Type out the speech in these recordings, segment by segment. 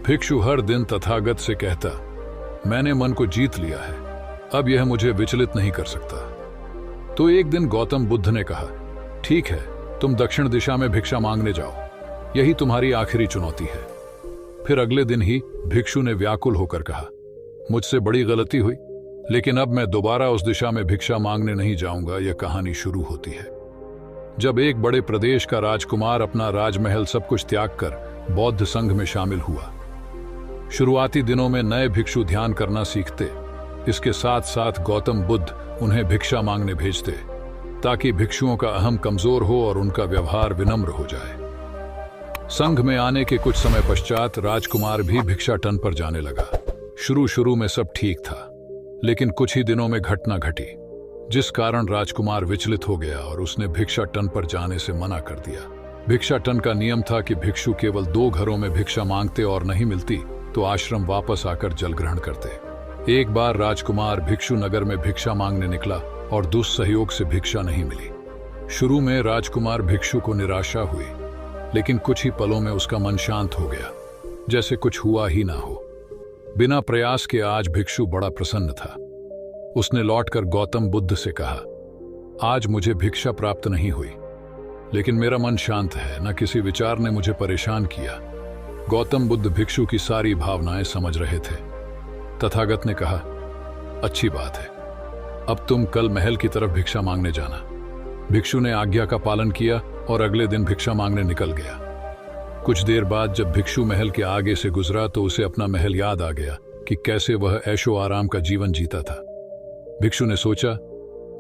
भिक्षु हर दिन तथागत से कहता, मैंने मन को जीत लिया है, अब यह मुझे विचलित नहीं कर सकता। तो एक दिन गौतम बुद्ध ने कहा, ठीक है, तुम दक्षिण दिशा में भिक्षा मांगने जाओ, यही तुम्हारी आखिरी चुनौती है। फिर अगले दिन ही भिक्षु ने व्याकुल होकर कहा, मुझसे बड़ी गलती हुई, लेकिन अब मैं दोबारा उस दिशा में भिक्षा मांगने नहीं जाऊंगा। यह कहानी शुरू होती है जब एक बड़े प्रदेश का राजकुमार अपना राजमहल सब कुछ त्याग कर बौद्ध संघ में शामिल हुआ। शुरुआती दिनों में नए भिक्षु ध्यान करना सीखते, इसके साथ साथ गौतम बुद्ध उन्हें भिक्षा मांगने भेजते ताकि भिक्षुओं का अहम कमजोर हो और उनका व्यवहार विनम्र हो जाए। संघ में आने के कुछ समय पश्चात राजकुमार भी भिक्षाटन पर जाने लगा। शुरू में सब ठीक था, लेकिन कुछ ही दिनों में घटना घटी जिस कारण राजकुमार विचलित हो गया और उसने भिक्षाटन पर जाने से मना कर दिया। भिक्षाटन का नियम था कि भिक्षु केवल 2 घरों में भिक्षा मांगते और नहीं मिलती तो आश्रम वापस आकर जल ग्रहण करते। एक बार राजकुमार भिक्षु नगर में भिक्षा मांगने निकला और दुस्सहयोग से भिक्षा नहीं मिली। शुरू में राजकुमार भिक्षु को निराशा हुई, लेकिन कुछ ही पलों में उसका मन शांत हो गया, जैसे कुछ हुआ ही ना हो। बिना प्रयास के आज भिक्षु बड़ा प्रसन्न था। उसने लौटकर गौतम बुद्ध से कहा, आज मुझे भिक्षा प्राप्त नहीं हुई, लेकिन मेरा मन शांत है, न किसी विचार ने मुझे परेशान किया। गौतम बुद्ध भिक्षु की सारी भावनाएं समझ रहे थे। तथागत ने कहा, अच्छी बात है, अब तुम कल महल की तरफ भिक्षा मांगने जाना। भिक्षु ने आज्ञा का पालन किया और अगले दिन भिक्षा मांगने निकल गया। कुछ देर बाद जब भिक्षु महल के आगे से गुजरा तो उसे अपना महल याद आ गया कि कैसे वह ऐशो आराम का जीवन जीता था। भिक्षु ने सोचा,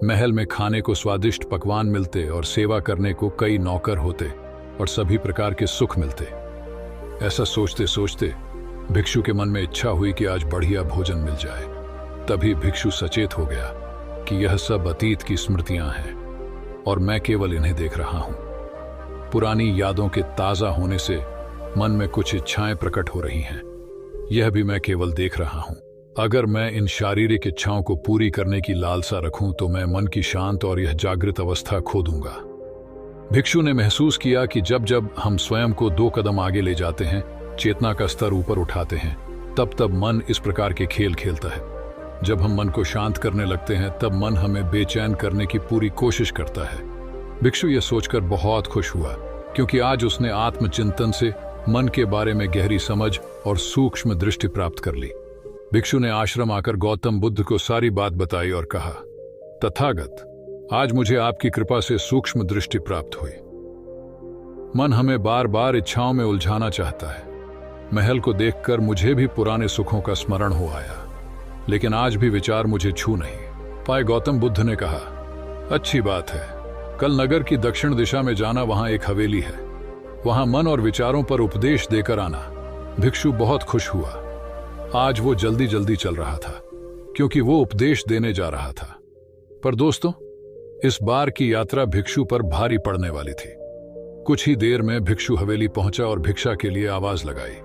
महल में खाने को स्वादिष्ट पकवान मिलते और सेवा करने को कई नौकर होते और सभी प्रकार के सुख मिलते। ऐसा सोचते सोचते भिक्षु के मन में इच्छा हुई कि आज बढ़िया भोजन मिल जाए। तभी भिक्षु सचेत हो गया कि यह सब अतीत की स्मृतियां हैं और मैं केवल इन्हें देख रहा हूं। पुरानी यादों के ताजा होने से मन में कुछ इच्छाएं प्रकट हो रही हैं, यह भी मैं केवल देख रहा हूं। अगर मैं इन शारीरिक इच्छाओं को पूरी करने की लालसा रखूं तो मैं मन की शांत और यह जागृत अवस्था खो दूंगा। भिक्षु ने महसूस किया कि जब जब हम स्वयं को 2 कदम आगे ले जाते हैं, चेतना का स्तर ऊपर उठाते हैं, तब तब मन इस प्रकार के खेल खेलता है। जब हम मन को शांत करने लगते हैं तब मन हमें बेचैन करने की पूरी कोशिश करता है। भिक्षु यह सोचकर बहुत खुश हुआ, क्योंकि आज उसने आत्मचिंतन से मन के बारे में गहरी समझ और सूक्ष्म दृष्टि प्राप्त कर ली। भिक्षु ने आश्रम आकर गौतम बुद्ध को सारी बात बताई और कहा, तथागत, आज मुझे आपकी कृपा से सूक्ष्म दृष्टि प्राप्त हुई। मन हमें बार बार इच्छाओं में उलझाना चाहता है। महल को देखकर मुझे भी पुराने सुखों का स्मरण हो आया, लेकिन आज भी विचार मुझे छू नहीं पाए। गौतम बुद्ध ने कहा, अच्छी बात है, कल नगर की दक्षिण दिशा में जाना, वहां एक हवेली है, वहां मन और विचारों पर उपदेश देकर आना। भिक्षु बहुत खुश हुआ। आज वो जल्दी जल्दी चल रहा था, क्योंकि वो उपदेश देने जा रहा था। पर दोस्तों, इस बार की यात्रा भिक्षु पर भारी पड़ने वाली थी। कुछ ही देर में भिक्षु हवेली पहुंचा और भिक्षा के लिए आवाज लगाई।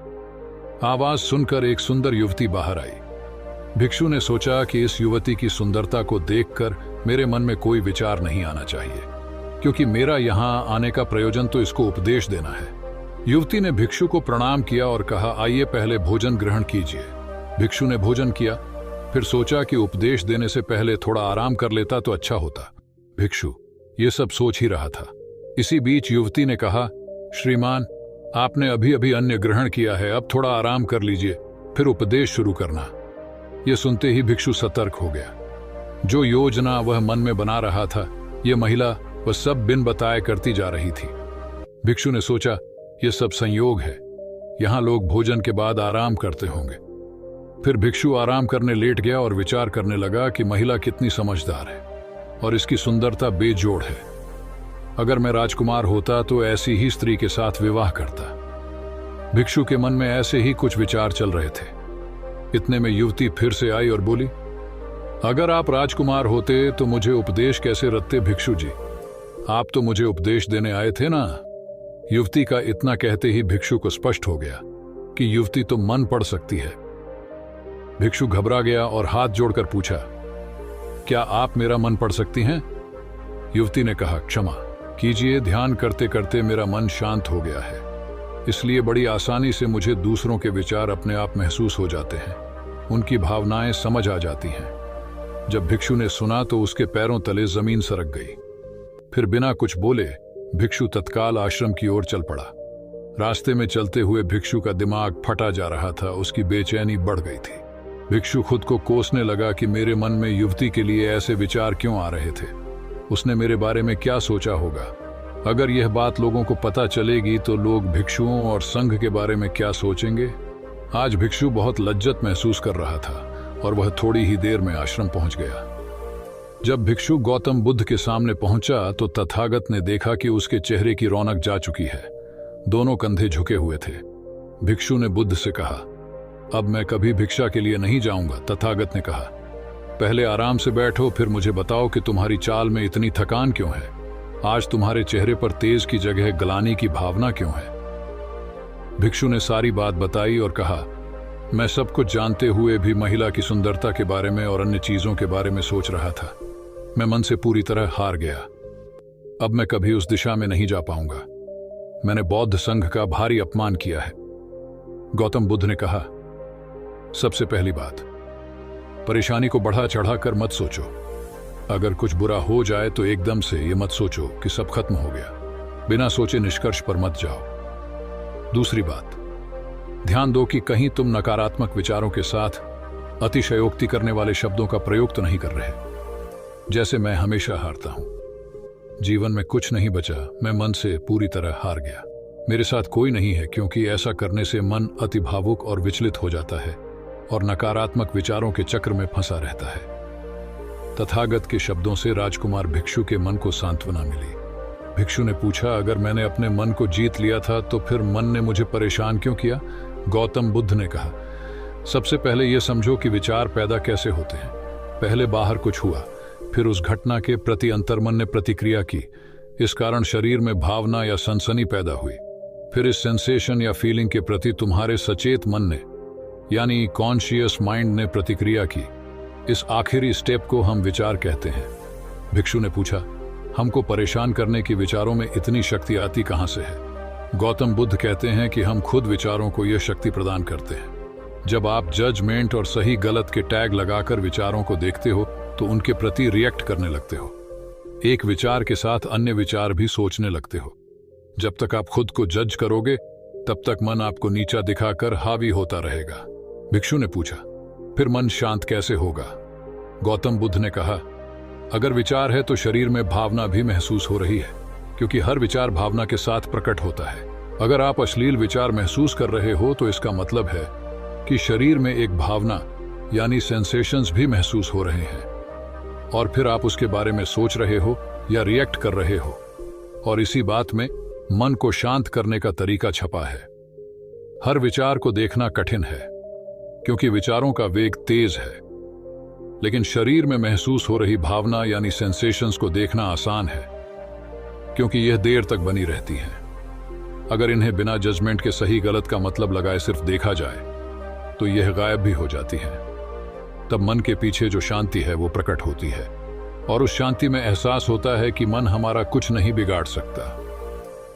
आवाज सुनकर एक सुंदर युवती बाहर आई। भिक्षु ने सोचा कि इस युवती की सुंदरता को देखकर मेरे मन में कोई विचार नहीं आना चाहिए, क्योंकि मेरा यहां आने का प्रयोजन तो इसको उपदेश देना है। युवती ने भिक्षु को प्रणाम किया और कहा, आइए पहले भोजन ग्रहण कीजिए। भिक्षु ने भोजन किया, फिर सोचा कि उपदेश देने से पहले थोड़ा आराम कर लेता तो अच्छा होता। भिक्षु ये सब सोच ही रहा था। इसी बीच युवती ने कहा, श्रीमान, आपने अभी अभी अन्न ग्रहण किया है, अब थोड़ा आराम कर लीजिए, फिर उपदेश शुरू करना। यह सुनते ही भिक्षु सतर्क हो गया। जो योजना वह मन में बना रहा था, यह महिला वह सब बिन बताए करती जा रही थी। भिक्षु ने सोचा, यह सब संयोग है, यहां लोग भोजन के बाद आराम करते होंगे। फिर भिक्षु आराम करने लेट गया और विचार करने लगा कि महिला कितनी समझदार है और इसकी सुंदरता बेजोड़ है। अगर मैं राजकुमार होता तो ऐसी ही स्त्री के साथ विवाह करता। भिक्षु के मन में ऐसे ही कुछ विचार चल रहे थे। इतने में युवती फिर से आई और बोली, अगर आप राजकुमार होते तो मुझे उपदेश कैसे रखते भिक्षु जी? आप तो मुझे उपदेश देने आए थे ना। युवती का इतना कहते ही भिक्षु को स्पष्ट हो गया कि युवती तो मन पढ़ सकती है। भिक्षु घबरा गया और हाथ जोड़कर पूछा, क्या आप मेरा मन पढ़ सकती हैं? युवती ने कहा, क्षमा कीजिए, ध्यान करते करते मेरा मन शांत हो गया है। इसलिए बड़ी आसानी से मुझे दूसरों के विचार अपने आप महसूस हो जाते हैं, उनकी भावनाएं समझ आ जाती हैं। जब भिक्षु ने सुना तो उसके पैरों तले जमीन सरक गई। फिर बिना कुछ बोले भिक्षु तत्काल आश्रम की ओर चल पड़ा। रास्ते में चलते हुए भिक्षु का दिमाग फटा जा रहा था, उसकी बेचैनी बढ़ गई थी। भिक्षु खुद को कोसने लगा कि मेरे मन में युवती के लिए ऐसे विचार क्यों आ रहे थे। उसने मेरे बारे में क्या सोचा होगा? अगर यह बात लोगों को पता चलेगी तो लोग भिक्षुओं और संघ के बारे में क्या सोचेंगे? आज भिक्षु बहुत लज्जत महसूस कर रहा था और वह थोड़ी ही देर में आश्रम पहुंच गया। जब भिक्षु गौतम बुद्ध के सामने पहुंचा तो तथागत ने देखा कि उसके चेहरे की रौनक जा चुकी है। दोनों कंधे झुके हुए थे। भिक्षु ने बुद्ध से कहा, अब मैं कभी भिक्षा के लिए नहीं जाऊंगा। तथागत ने कहा, पहले आराम से बैठो, फिर मुझे बताओ कि तुम्हारी चाल में इतनी थकान क्यों है? आज तुम्हारे चेहरे पर तेज की जगह ग्लानि की भावना क्यों है? भिक्षु ने सारी बात बताई और कहा, मैं सब कुछ जानते हुए भी महिला की सुंदरता के बारे में और अन्य चीजों के बारे में सोच रहा था। मैं मन से पूरी तरह हार गया। अब मैं कभी उस दिशा में नहीं जा पाऊंगा। मैंने बौद्ध संघ का भारी अपमान किया है। गौतम बुद्ध ने कहा, सबसे पहली बात, परेशानी को बढ़ा चढ़ा कर मत सोचो। अगर कुछ बुरा हो जाए तो एकदम से ये मत सोचो कि सब खत्म हो गया। बिना सोचे निष्कर्ष पर मत जाओ। दूसरी बात, ध्यान दो कि कहीं तुम नकारात्मक विचारों के साथ अतिशयोक्ति करने वाले शब्दों का प्रयोग तो नहीं कर रहे। जैसे मैं हमेशा हारता हूं। जीवन में कुछ नहीं बचा, मैं मन से पूरी तरह हार गया। मेरे साथ कोई नहीं है, क्योंकि ऐसा करने से मन अति भावुक और विचलित हो जाता है और नकारात्मक विचारों के चक्र में फंसा रहता है। तथागत के शब्दों से राजकुमार भिक्षु के मन को सांत्वना मिली। भिक्षु ने पूछा, अगर मैंने अपने मन को जीत लिया था तो फिर मन ने मुझे परेशान क्यों किया? गौतम बुद्ध ने कहा, सबसे पहले यह समझो कि विचार पैदा कैसे होते हैं। पहले बाहर कुछ हुआ, फिर उस घटना के प्रति अंतर्मन ने प्रतिक्रिया की। इस कारण शरीर में भावना या सनसनी पैदा हुई। फिर इस सेंसेशन या फीलिंग के प्रति तुम्हारे सचेत मन ने यानी कॉन्शियस माइंड ने प्रतिक्रिया की। इस आखिरी स्टेप को हम विचार कहते हैं। भिक्षु ने पूछा, हमको परेशान करने की विचारों में इतनी शक्ति आती कहां से है? गौतम बुद्ध कहते हैं कि हम खुद विचारों को यह शक्ति प्रदान करते हैं। जब आप जजमेंट और सही गलत के टैग लगाकर विचारों को देखते हो तो उनके प्रति रिएक्ट करने लगते हो। एक विचार के साथ अन्य विचार भी सोचने लगते हो। जब तक आप खुद को जज करोगे तब तक मन आपको नीचा दिखाकर हावी होता रहेगा। भिक्षु ने पूछा, फिर मन शांत कैसे होगा? गौतम बुद्ध ने कहा, अगर विचार है तो शरीर में भावना भी महसूस हो रही है, क्योंकि हर विचार भावना के साथ प्रकट होता है। अगर आप अश्लील विचार महसूस कर रहे हो तो इसका मतलब है कि शरीर में एक भावना यानी सेंसेशंस भी महसूस हो रहे हैं, और फिर आप उसके बारे में सोच रहे हो या रिएक्ट कर रहे हो। और इसी बात में मन को शांत करने का तरीका छपा है। हर विचार को देखना कठिन है, क्योंकि विचारों का वेग तेज है, लेकिन शरीर में महसूस हो रही भावना यानी सेंसेशंस को देखना आसान है, क्योंकि यह देर तक बनी रहती है। अगर इन्हें बिना जजमेंट के सही गलत का मतलब लगाए सिर्फ देखा जाए तो यह गायब भी हो जाती है। तब मन के पीछे जो शांति है वो प्रकट होती है, और उस शांति में एहसास होता है कि मन हमारा कुछ नहीं बिगाड़ सकता।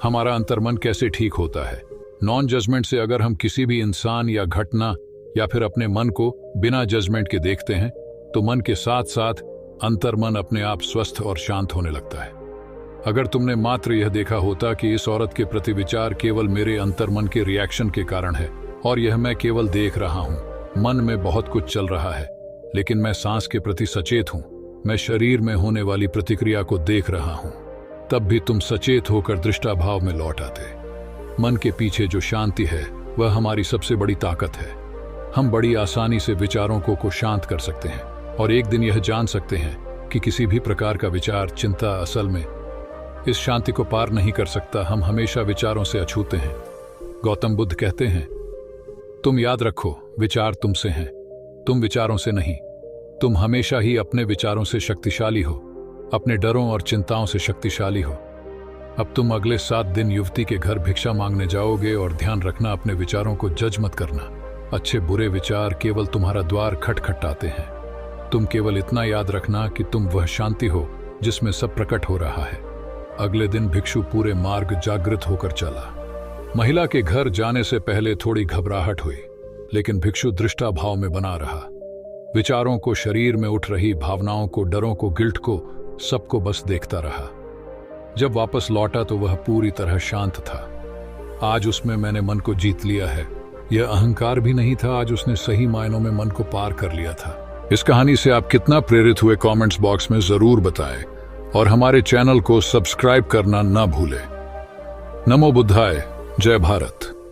हमारा अंतर्मन कैसे ठीक होता है? नॉन जजमेंट से अगर हम किसी भी इंसान या घटना या फिर अपने मन को बिना जजमेंट के देखते हैं तो मन के साथ साथ अंतर्मन अपने आप स्वस्थ और शांत होने लगता है। अगर तुमने मात्र यह देखा होता कि इस औरत के प्रति विचार केवल मेरे अंतर्मन के रिएक्शन के कारण है और यह मैं केवल देख रहा हूं, मन में बहुत कुछ चल रहा है, लेकिन मैं सांस के प्रति सचेत हूं, मैं शरीर में होने वाली प्रतिक्रिया को देख रहा हूं, तब भी तुम सचेत होकर दृष्टाभाव में लौट आते। मन के पीछे जो शांति है वह हमारी सबसे बड़ी ताकत है। हम बड़ी आसानी से विचारों को शांत कर सकते हैं और एक दिन यह जान सकते हैं कि किसी भी प्रकार का विचार, चिंता असल में इस शांति को पार नहीं कर सकता। हम हमेशा विचारों से अछूते हैं। गौतम बुद्ध कहते हैं, तुम याद रखो, विचार तुमसे हैं, तुम विचारों से नहीं। तुम हमेशा ही अपने विचारों से शक्तिशाली हो, अपने डरों और चिंताओं से शक्तिशाली हो। अब तुम अगले 7 दिन युवती के घर भिक्षा मांगने जाओगे, और ध्यान रखना, अपने विचारों को जज मत करना। अच्छे बुरे विचार केवल तुम्हारा द्वार खटखटाते हैं। तुम केवल इतना याद रखना कि तुम वह शांति हो जिसमें सब प्रकट हो रहा है। अगले दिन भिक्षु पूरे मार्ग जागृत होकर चला। महिला के घर जाने से पहले थोड़ी घबराहट हुई, लेकिन भिक्षु दृष्टा भाव में बना रहा। विचारों को, शरीर में उठ रही भावनाओं को, डरों को, गिल्ट को, सबको बस देखता रहा। जब वापस लौटा तो वह पूरी तरह शांत था। आज उसमें मैंने मन को जीत लिया है। यह अहंकार भी नहीं था, आज उसने सही मायनों में मन को पार कर लिया था। इस कहानी से आप कितना प्रेरित हुए कमेंट्स बॉक्स में जरूर बताएं और हमारे चैनल को सब्सक्राइब करना ना भूलें। नमो बुद्धाय। जय भारत।